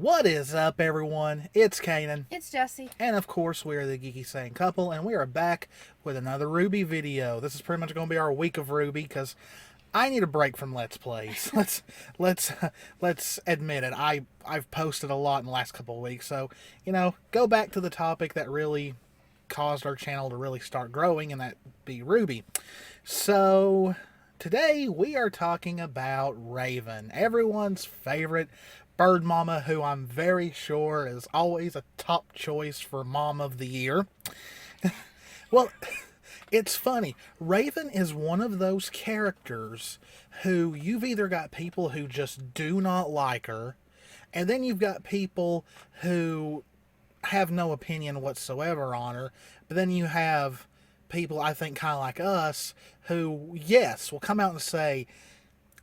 What is up, everyone? It's Kanan. It's Jessie. And of course, we are the Geeky Sane Couple, and we are back with another RWBY video. This is pretty much going to be our week of RWBY because I need a break from Let's Plays. Let's admit it. I've posted a lot in the last couple of weeks, so go back to the topic that really caused our channel to really start growing, and that be RWBY. So today we are talking about Raven, everyone's favorite bird mama, who I'm very sure is always a top choice for Mom of the Year. Well, it's funny. Raven is one of those characters who you've either got people who just do not like her, and then you've got people who have no opinion whatsoever on her, but then you have people, I think, kind of like us, who, yes, will come out and say,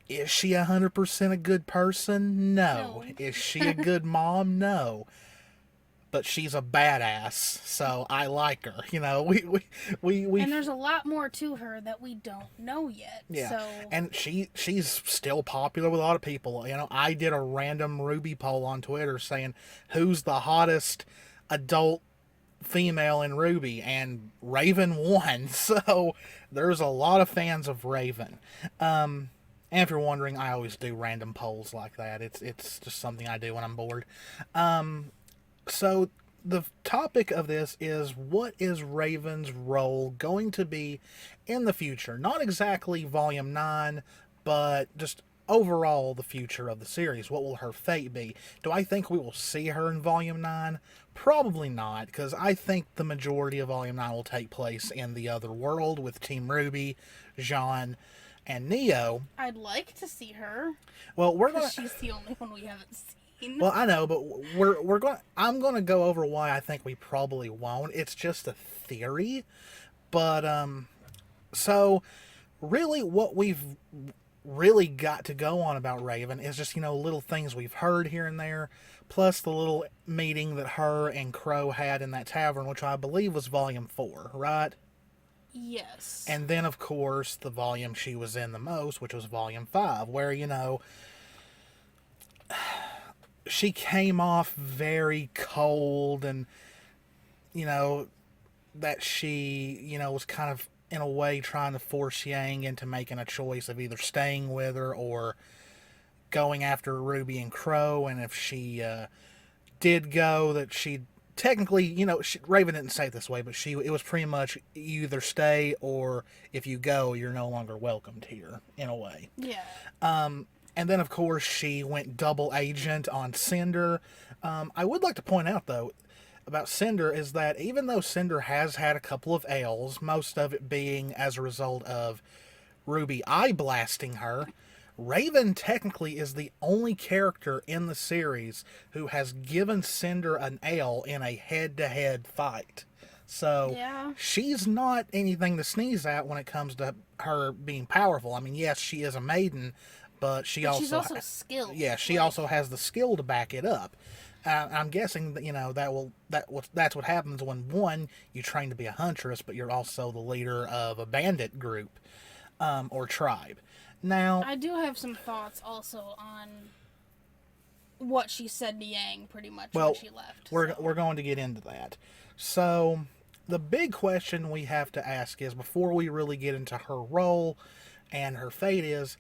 is she 100% a good person? No. Is she a good mom? No. But she's a badass, so I like her. We and there's a lot more to her that we don't know yet. Yeah. So. And she's still popular with a lot of people. I did a random RWBY poll on Twitter saying who's the hottest adult female in RWBY, and Raven won. So there's a lot of fans of Raven. And if you're wondering, I always do random polls like that. It's just something I do when I'm bored. So the topic of this is, what is Raven's role going to be in the future? Not exactly Volume 9, but just overall the future of the series. What will her fate be? Do I think we will see her in Volume 9? Probably not, because I think the majority of Volume 9 will take place in the other world with Team RWBY, Jean, and Neo. I'd like to see her. Well, we're gonna. She's the only one we haven't seen. Well, I know, but we're going. I'm going to go over why I think we probably won't. It's just a theory, but so really, what we've really got to go on about Raven is just little things we've heard here and there, plus the little meeting that her and Crow had in that tavern, which I believe was Volume 4, right? Yes. And then, of course, the volume she was in the most, which was Volume 5, where, she came off very cold, and, that she, was kind of, in a way, trying to force Yang into making a choice of either staying with her or going after Ruby and Crow, and if she did go, that she'd technically, Raven didn't say it this way, but it was pretty much, you either stay, or if you go, you're no longer welcomed here, in a way. Yeah. And then, of course, she went double agent on Cinder. I would like to point out, though, about Cinder, is that even though Cinder has had a couple of L's, most of it being as a result of Ruby eye blasting her, Raven technically is the only character in the series who has given Cinder an L in a head-to-head fight. So yeah. She's not anything to sneeze at when it comes to her being powerful. I mean, yes, she is a maiden, but she's also skilled. Yeah, she also has the skill to back it up. I'm guessing that that's what happens when, one, you train to be a huntress, but you're also the leader of a bandit group or tribe. Now, I do have some thoughts also on what she said to Yang pretty much when she left. We're going to get into that. So, the big question we have to ask is, before we really get into her role and her fate, is,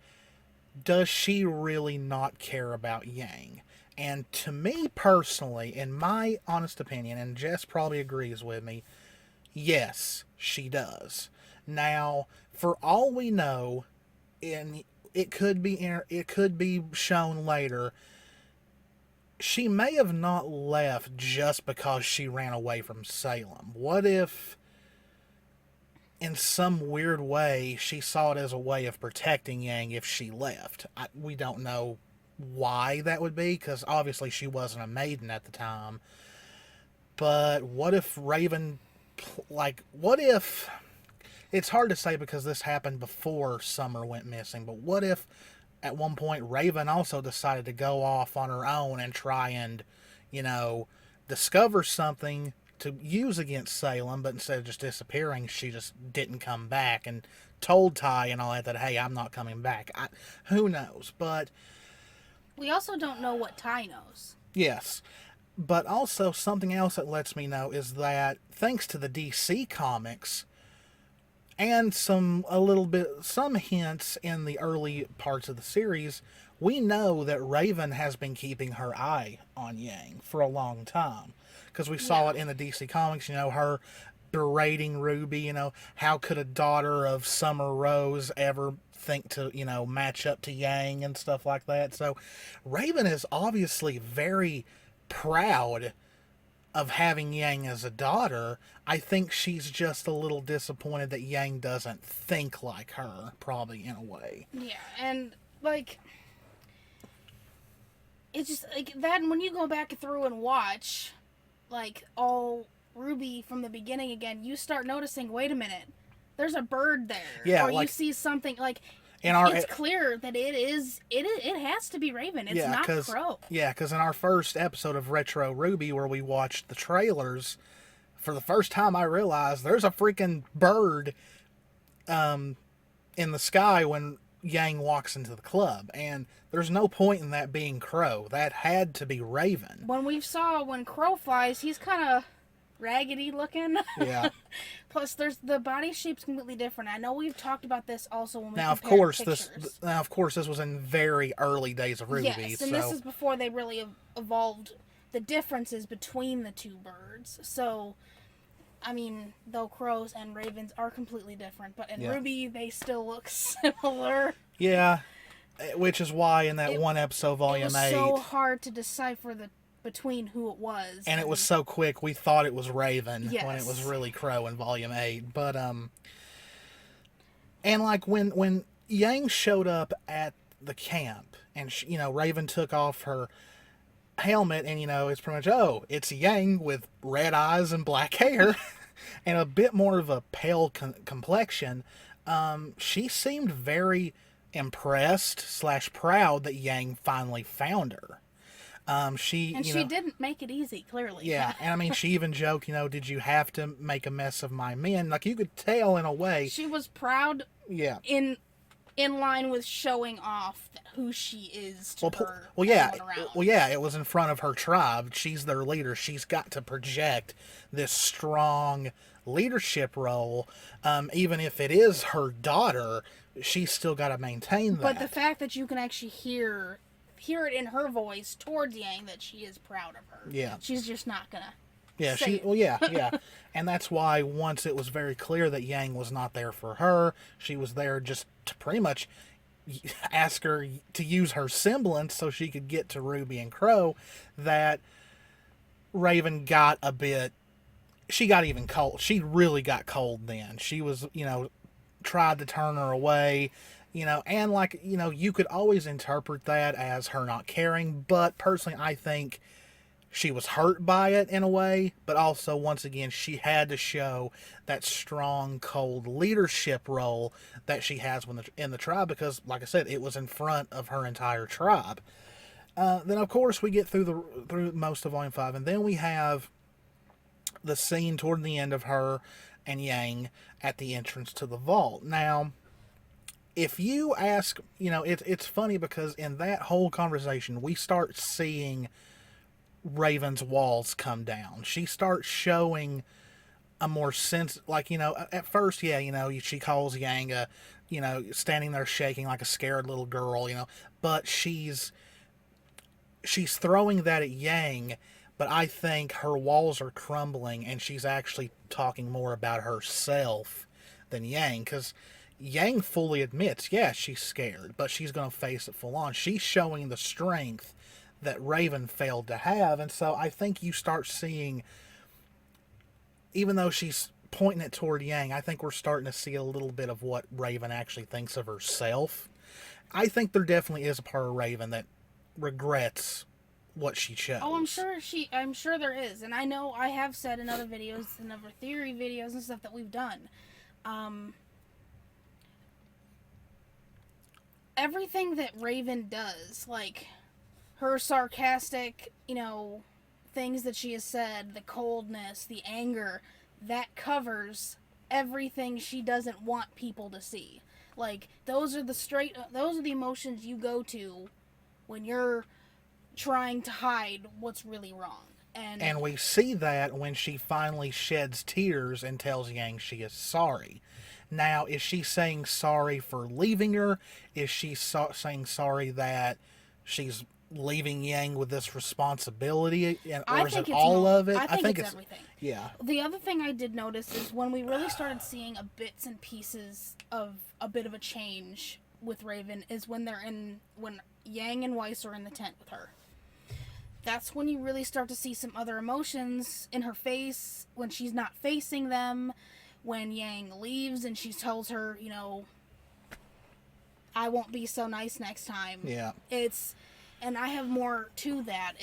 does she really not care about Yang? And to me personally, in my honest opinion, and Jess probably agrees with me, yes, she does. Now, for all we know, and it could be shown later, she may have not left just because she ran away from Salem. What if, in some weird way, she saw it as a way of protecting Yang if she left? We don't know why that would be, because obviously she wasn't a maiden at the time. But what if Raven, what if... It's hard to say because this happened before Summer went missing, but what if at one point Raven also decided to go off on her own and try and, discover something to use against Salem, but instead of just disappearing, she just didn't come back and told Ty and all that, hey, I'm not coming back. Who knows? But we also don't know what Ty knows. Yes. But also, something else that lets me know is that thanks to the DC comics and some hints in the early parts of the series, we know that Raven has been keeping her eye on Yang for a long time. Because we saw Yeah. it in the DC comics, her berating RWBY, how could a daughter of Summer Rose ever think to, match up to Yang and stuff like that. So Raven is obviously very proud of having Yang as a daughter. I think she's just a little disappointed that Yang doesn't think like her, probably, in a way. Yeah, and, like, it's just, like, that, when you go back through and watch, like, all RWBY from the beginning again, you start noticing, wait a minute, there's a bird there. Yeah, or like, you see something, like, it's clear that it has to be Raven. It's not Crow. Yeah, because in our first episode of Retro RWBY, where we watched the trailers, for the first time I realized there's a freaking bird in the sky when Yang walks into the club, and there's no point in that being Crow. That had to be Raven. When Crow flies, he's kind of raggedy looking. Yeah. Plus, the body shape's completely different. I know we've talked about this also when we Now, of compared course, pictures. this was in very early days of RWBY. Yes, and this is before they really evolved the differences between the two birds. So, I mean, though crows and ravens are completely different, but in RWBY they still look similar. Yeah, which is why in that one episode, Volume 8... It was so hard to decipher between who it was. And it was so quick, we thought it was Raven when it was Yes. really Crow in Volume 8. But, and like when Yang showed up at the camp and, Raven took off her helmet and, it's pretty much, it's Yang with red eyes and black hair and a bit more of a pale complexion. She seemed very impressed / proud that Yang finally found her. She didn't make it easy, clearly. Yeah, and I mean, she even joked, did you have to make a mess of my men? Like, you could tell in a way. She was proud. Yeah. In line with showing off who she is to her. It was in front of her tribe. She's their leader. She's got to project this strong leadership role. Even if it is her daughter, she's still got to maintain that. But the fact that you can actually hear it in her voice towards Yang that she is proud of her. Yeah. She's just not gonna. Yeah. And that's why once it was very clear that Yang was not there for her, she was there just to pretty much ask her to use her semblance so she could get to RWBY and Crow, that Raven got she got even cold. She really got cold then. She was, tried to turn her away. And like, you could always interpret that as her not caring, but personally, I think she was hurt by it in a way, but also, once again, she had to show that strong, cold leadership role that she has in the tribe, because, like I said, it was in front of her entire tribe. Then, of course, we get through most of Volume 5, and then we have the scene toward the end of her and Yang at the entrance to the vault. Now, if you ask, it's funny because in that whole conversation, we start seeing Raven's walls come down. She starts showing a more sense, like, at first, she calls Yang standing there shaking like a scared little girl, but she's throwing that at Yang, but I think her walls are crumbling and she's actually talking more about herself than Yang, because Yang fully admits, she's scared, but she's going to face it full on. She's showing the strength that Raven failed to have, and so I think you start seeing, even though she's pointing it toward Yang, I think we're starting to see a little bit of what Raven actually thinks of herself. I think there definitely is a part of Raven that regrets what she chose. Oh, I'm sure there is, and I know I have said in other videos and other theory videos and stuff that we've done. Everything that Raven does, like her sarcastic, things that she has said, the coldness, the anger, that covers everything she doesn't want people to see. Like, those are the emotions you go to when you're trying to hide what's really wrong. And we see that when she finally sheds tears and tells Yang she is sorry. Now, is she saying sorry for leaving her? Is she saying sorry that she's leaving Yang with this responsibility? Or is it all of it? I think it's everything. Yeah. The other thing I did notice is when we really started seeing bits and pieces of a bit of a change with Raven is when Yang and Weiss are in the tent with her. That's when you really start to see some other emotions in her face, when she's not facing them, when Yang leaves and she tells her, I won't be so nice next time. Yeah. And I have more to that.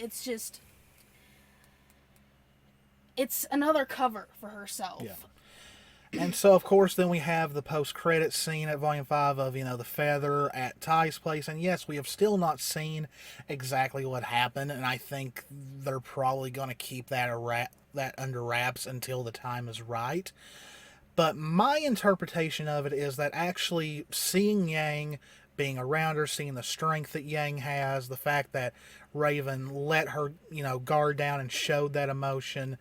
It's another cover for herself. Yeah. And so, of course, then we have the post-credit scene at Volume 5 of, the feather at Ty's place. And yes, we have still not seen exactly what happened. And I think they're probably going to keep that under wraps until the time is right. But my interpretation of it is that actually seeing Yang, being around her, seeing the strength that Yang has, the fact that Raven let her, guard down and showed that emotion,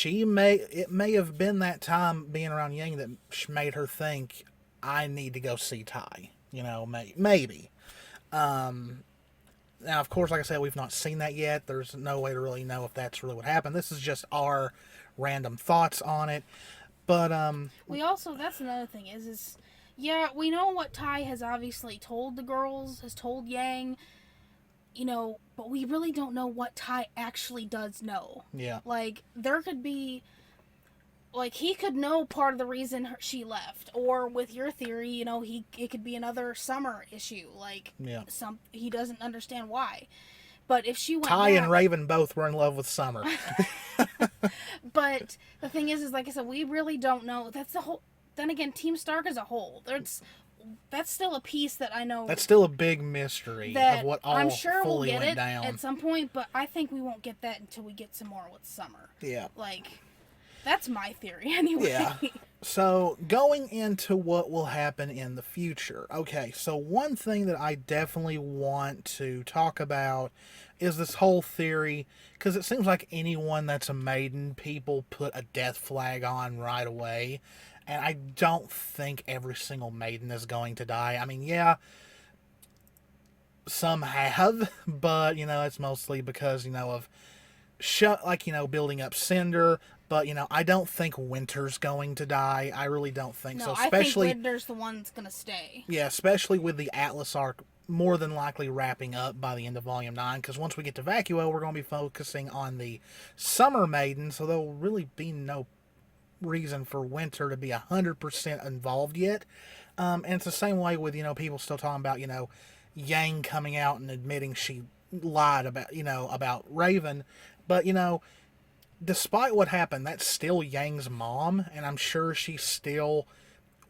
it may have been that time being around Yang that made her think, I need to go see Ty. Maybe. Now, of course, like I said, we've not seen that yet. There's no way to really know if that's really what happened. This is just our random thoughts on it. But, that's another thing is, yeah, we know what Ty has obviously told the girls, has told Yang, but we really don't know what Ty actually does know. Yeah. Like, there could be, he could know part of the reason she left, or with your theory, it could be another Summer issue, yeah. He doesn't understand why. But if she went Ty back, and Raven both were in love with Summer. But the thing is, like I said, we really don't know. That's the whole. Then again, Team Stark as a whole, that's still a piece that I know. That's still a big mystery of what all I'm sure fully we'll get went down at some point, but I think we won't get that until we get some more with Summer. Yeah. That's my theory anyway. Yeah. So, going into what will happen in the future. Okay, so one thing that I definitely want to talk about is this whole theory, because it seems like anyone that's a maiden, people put a death flag on right away, and I don't think every single maiden is going to die. I mean, yeah, some have, but, it's mostly because, of building up Cinder. But, I don't think Winter's going to die. I really don't think so. Especially, I think Winter's the one that's going to stay. Yeah, especially with the Atlas arc more than likely wrapping up by the end of Volume 9. Because once we get to Vacuo, we're going to be focusing on the Summer Maiden. So there will really be no reason for Winter to be 100% involved yet. And it's the same way with, people still talking about, Yang coming out and admitting she lied about Raven. But, despite what happened, that's still Yang's mom, and I'm sure she still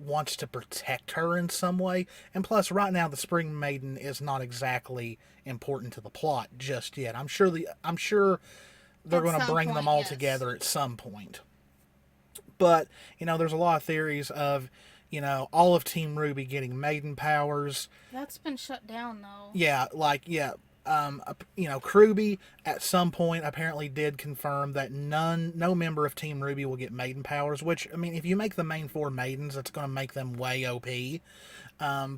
wants to protect her in some way. And plus, right now, the Spring Maiden is not exactly important to the plot just yet. I'm sure they're going to bring them all together at some point. But, there's a lot of theories of, all of Team RWBY getting maiden powers. That's been shut down, though. Yeah, RWBY at some point apparently did confirm that no member of Team RWBY will get maiden powers, which, I mean, if you make the main 4 maidens, that's going to make them way OP.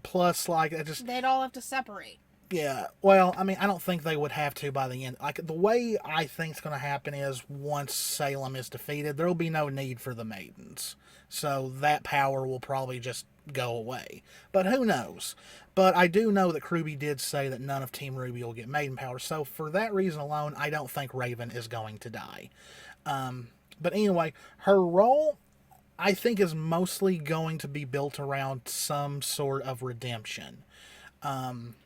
Plus, they'd all have to separate. Yeah, well, I mean, I don't think they would have to by the end. The way I think it's going to happen is once Salem is defeated, there will be no need for the maidens. So that power will probably just go away. But who knows? But I do know that RWBY did say that none of Team RWBY will get maiden power. So for that reason alone, I don't think Raven is going to die. But anyway, her role, I think, is mostly going to be built around some sort of redemption.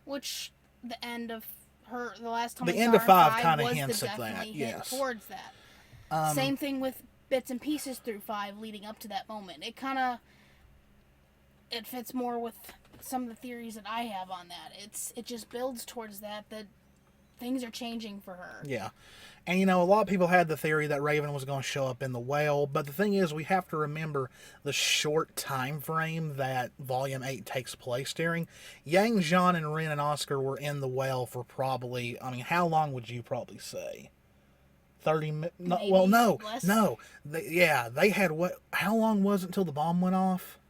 Which the end of the last time the end of 5 kind of hints at that. Yes, towards that. Same thing with bits and pieces through 5 leading up to that moment. It fits more with some of the theories that I have on that. It just builds towards that things are changing for her. Yeah. And, you know, a lot of people had the theory that Raven was going to show up in the well, but the thing is, we have to remember the short time frame that Volume 8 takes place during. Yang, Jean, and Ren and Oscar were in the well for probably, I mean, how long would you probably say? 30 minutes? No, well, no, less. no. They had what? How long was it until the bomb went off?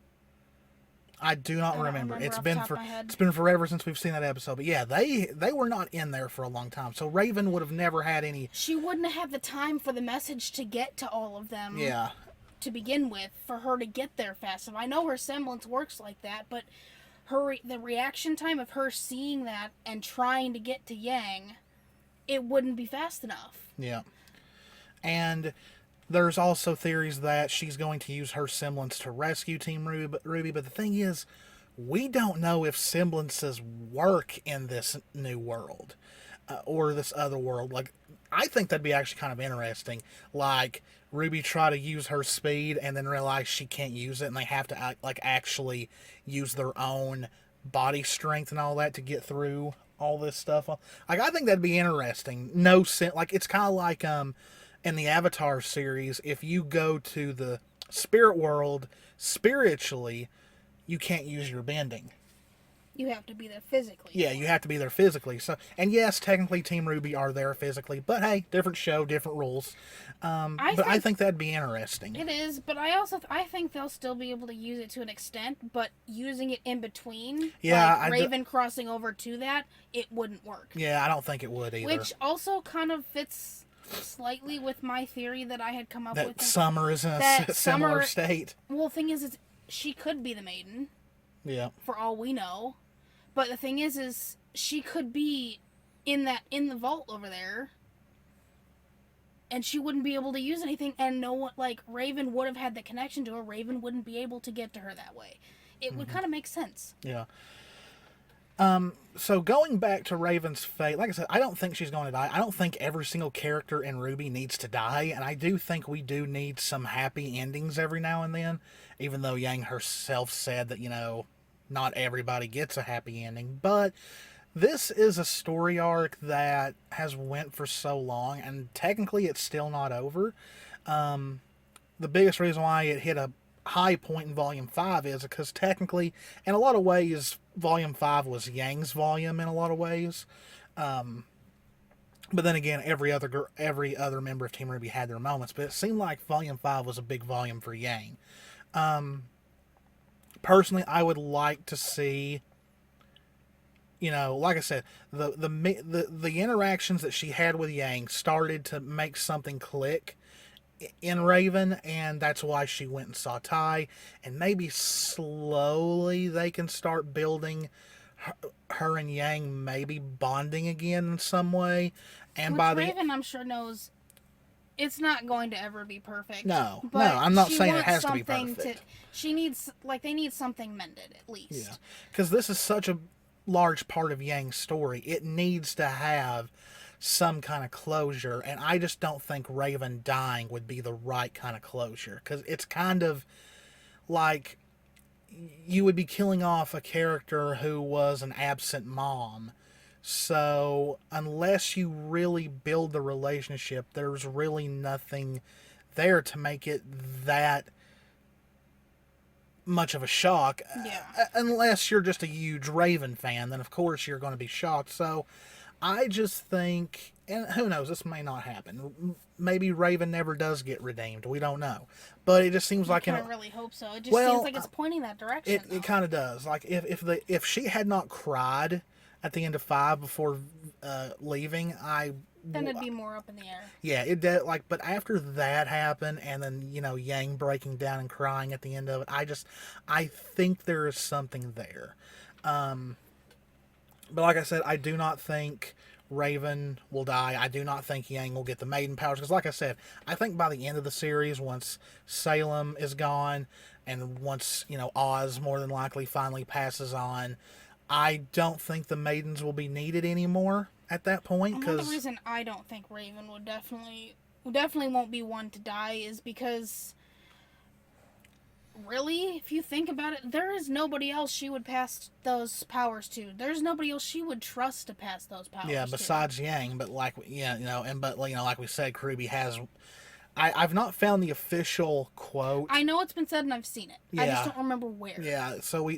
I do not remember. It's been forever since we've seen that episode. But yeah, they were not in there for a long time. So Raven would have never had any. She wouldn't have had the time for the message to get to all of them. Yeah. To begin with, for her to get there fast enough. I know her semblance works like that, but the reaction time of her seeing that and trying to get to Yang, it wouldn't be fast enough. Yeah. And there's also theories that she's going to use her semblance to rescue Team RWBY, but the thing is, we don't know if semblances work in this new world or this other world. Like, I think that'd be actually kind of interesting. Like, RWBY try to use her speed and then realize she can't use it, and they have to actually use their own body strength and all that to get through all this stuff. Like, I think that'd be interesting. Like, it's kind of like in the Avatar series, if you go to the spirit world spiritually, you can't use your bending. You have to be there physically. Yeah, you have to be there physically. So, and yes, technically Team RWBY are there physically, but hey, different show, different rules. I think that'd be interesting. It is, but I think they'll still be able to use it to an extent, but using it in between, Raven crossing over to that, it wouldn't work. Yeah, I don't think it would either. Which also kind of fits slightly with my theory that I had come up with. That Summer is in a similar state. Well, the thing is she could be the maiden. Yeah. For all we know. But the thing is she could be in the vault over there. And she wouldn't be able to use anything, and no one, like, Raven would have had the connection to her. Raven wouldn't be able to get to her that way. It would kind of make sense. Yeah. So going back to Raven's fate, like I said, I don't think she's going to die. I don't think every single character in RWBY needs to die, and I do think we do need some happy endings every now and then, even though Yang herself said that, you know, not everybody gets a happy ending. But this is a story arc that has went for so long, and technically it's still not over. The biggest reason why it hit a high point in Volume 5 is because technically, in a lot of ways, Volume 5 was Yang's volume in a lot of ways. But then again, every other member of Team RWBY had their moments, but it seemed like Volume 5 was a big volume for Yang. Personally, I would like to see, you know, like I said, the interactions that she had with Yang started to make something click in Raven, and that's why she went and saw Tai, and maybe slowly they can start building her and Yang maybe bonding again in some way. And Raven, I'm sure, knows it's not going to ever be perfect. No, I'm not saying it has to be perfect. They need something mended, at least. Yeah, because this is such a large part of Yang's story. It needs to have some kind of closure, and I just don't think Raven dying would be the right kind of closure, because it's kind of like you would be killing off a character who was an absent mom. So unless you really build the relationship, there's really nothing there to make it that much of a shock. Yeah. Unless you're just a huge Raven fan, then of course you're going to be shocked. So I just think, and who knows, this may not happen. Maybe Raven never does get redeemed. We don't know. But it just seems like... I really hope so. It just seems like it's pointing that direction. It kind of does. Like, if she had not cried at the end of 5 before leaving, then it'd be more up in the air. Yeah, it did. Like, but after that happened, and then, you know, Yang breaking down and crying at the end of it, I think there is something there. But like I said, I do not think Raven will die. I do not think Yang will get the maiden powers. Because like I said, I think by the end of the series, once Salem is gone, and once, you know, Oz more than likely finally passes on, I don't think the maidens will be needed anymore at that point. Another reason I don't think Raven would definitely won't be one to die is because really, if you think about it, there is nobody else she would pass those powers to. There's nobody else she would trust to pass those powers Yeah, to. besides Yang, but like yeah, like we said, RWBY has. I've not found the official quote. I know it's been said and I've seen it. I just Yeah. don't remember where. Yeah, so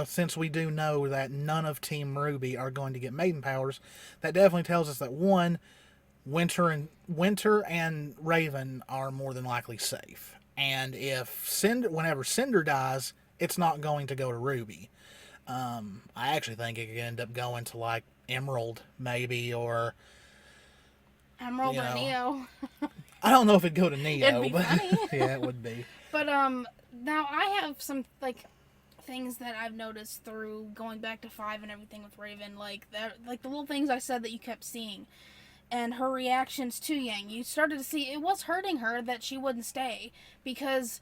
since we do know that none of Team RWBY are going to get maiden powers, that definitely tells us that one, Winter and Raven are more than likely safe. And whenever Cinder dies, it's not going to go to Ruby. I actually think it could end up going to like Emerald maybe, or Emerald you or know. Neo. I don't know if it'd go to Neo, It'd be but funny. yeah, it would be. But now I have some like things that I've noticed through going back to 5 and everything with Raven, like the little things I said that you kept seeing, and her reactions to Yang. You started to see it was hurting her that she wouldn't stay, because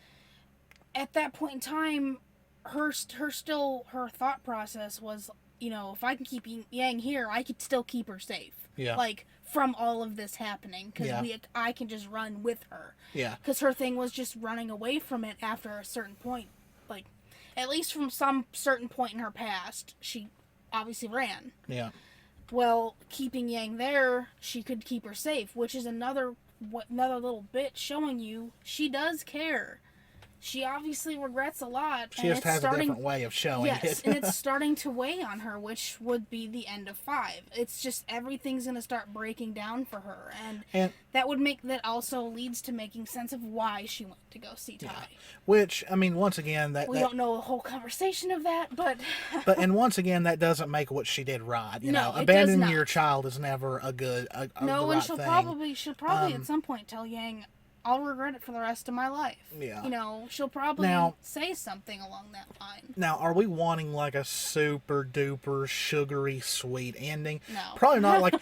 at that point in time, her thought process was, if I can keep Yang here, I could still keep her safe. Yeah. Like, from all of this happening, because Yeah. I can just run with her. Yeah. Because her thing was just running away from it after a certain point. Like, at least from some certain point in her past, she obviously ran. Yeah. Well, keeping Yang there, she could keep her safe, which is another little bit showing you she does care. She obviously regrets a lot. She just has a different way of showing it. Yes, and it's starting to weigh on her, which would be the end of 5. It's just everything's going to start breaking down for her, and that also leads to making sense of why she went to go see Ty. Yeah. Which, I mean, once again, we don't know the whole conversation of that, but and once again, that doesn't make what she did right. You know, it does abandoning not. your child is never a good no, the and right she'll thing. probably at some point tell Yang, I'll regret it for the rest of my life. Yeah. She'll probably say something along that line. Now, are we wanting like a super duper sugary sweet ending? No. Probably not. Like,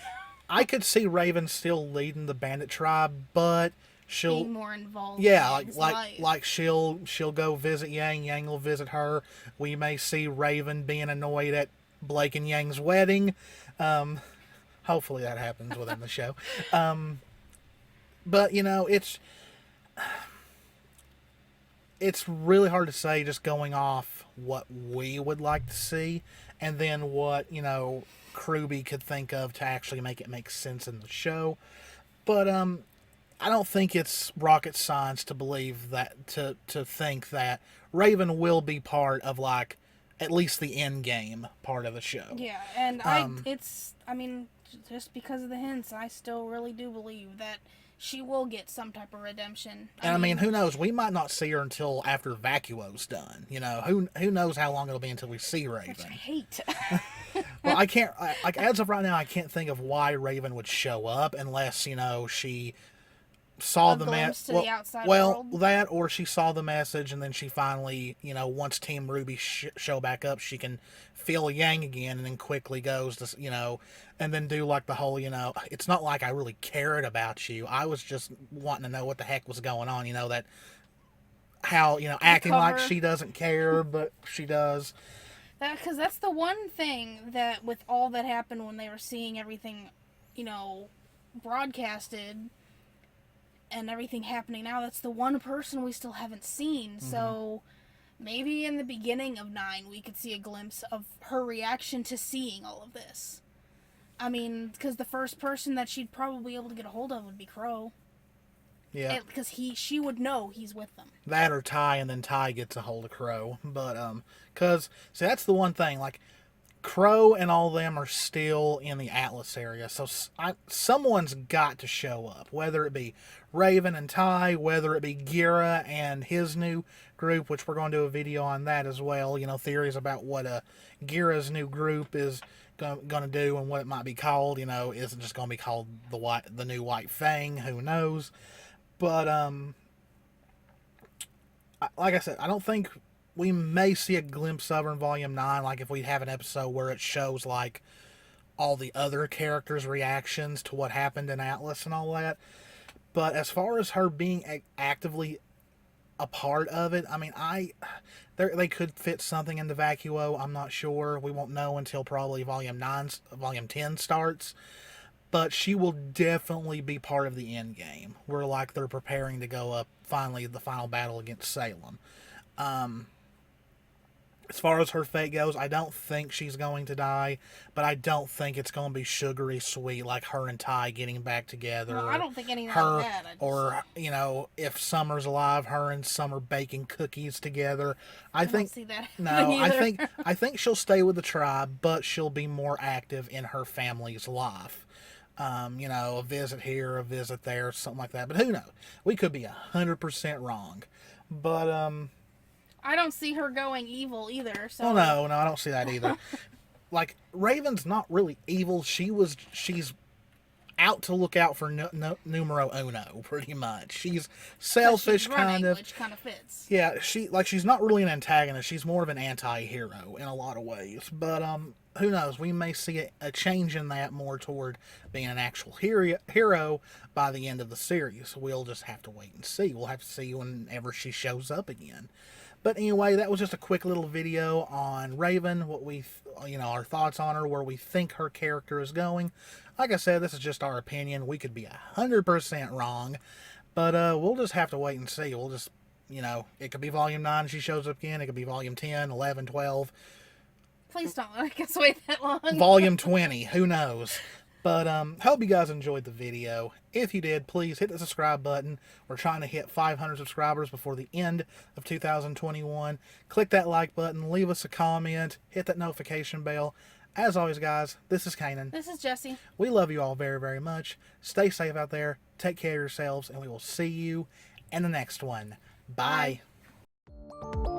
I could see Raven still leading the bandit tribe, but she'll being more involved. Yeah, in Yang's life. like she'll go visit Yang. Yang will visit her. We may see Raven being annoyed at Blake and Yang's wedding. Hopefully that happens within the show. But it's really hard to say just going off what we would like to see, and then what RWBY could think of to actually make it make sense in the show. But I don't think it's rocket science to believe that to think that Raven will be part of like at least the end game part of the show. Yeah, and just because of the hints, I still really do believe that she will get some type of redemption. I mean, who knows? We might not see her until after Vacuo's done. Who knows how long it'll be until we see Raven. Which I hate. Well, I can't. As of right now, I can't think of why Raven would show up unless she saw the message. Well, that, or she saw the message and then she finally, once Team RWBY show back up, she can feel Yang again and then quickly goes to, and then do like the whole, it's not like I really cared about you. I was just wanting to know what the heck was going on. That how, acting like she doesn't care, but she does. Because that's the one thing that with all that happened when they were seeing everything, broadcasted and everything happening now, that's the one person we still haven't seen. Mm-hmm. So maybe in the beginning of 9 we could see a glimpse of her reaction to seeing all of this. I mean, because the first person that she'd probably be able to get a hold of would be Crow. Yeah. Because she would know he's with them. That or Ty, and then Ty gets a hold of Crow. But, because, see, that's the one thing, like, Crow and all them are still in the Atlas area, so someone's got to show up, whether it be Raven and Ty, whether it be Gira and his new group, which we're going to do a video on that as well, theories about what Gira's new group is going to do and what it might be called. Is it just going to be called the new White Fang? Who knows? But like I said, I don't think we may see a glimpse of her in Volume 9, like if we have an episode where it shows like all the other characters' reactions to what happened in Atlas and all that. But as far as her being actively a part of it, I mean, they could fit something into Vacuo. I'm not sure. We won't know until probably Volume 10 starts. But she will definitely be part of the end game, where like they're preparing to go up finally the final battle against Salem. As far as her fate goes, I don't think she's going to die, but I don't think it's going to be sugary sweet like her and Ty getting back together. Well, I don't think anything her, like that. or you know, if Summer's alive, her and Summer baking cookies together. I think don't see that no, either. I think she'll stay with the tribe, but she'll be more active in her family's life. You know, a visit here, a visit there, something like that. But who knows? We could be 100% wrong. But I don't see her going evil either. So oh no, I don't see that either. Like Raven's not really evil. She's out to look out for numero uno, pretty much. She's selfish, she's running, kind of. which kind of fits. Yeah, she's not really an antagonist. She's more of an anti-hero in a lot of ways. But who knows? We may see a change in that more toward being an actual hero by the end of the series. We'll just have to wait and see. We'll have to see whenever she shows up again. But anyway, that was just a quick little video on Raven, what we, our thoughts on her, where we think her character is going. Like I said, this is just our opinion. We could be 100% wrong, but we'll just have to wait and see. We'll just, it could be Volume 9, she shows up again. It could be Volume 10, 11, 12. Please don't make us wait that long. Volume 20, who knows? But hope you guys enjoyed the video. If you did, please hit the subscribe button. We're trying to hit 500 subscribers before the end of 2021. Click that like button, leave us a comment, hit that notification bell. As always, guys, this is Kanan. This is Jessie. We love you all very, very much. Stay safe out there. Take care of yourselves, and we will see you in the next one. Bye. Bye.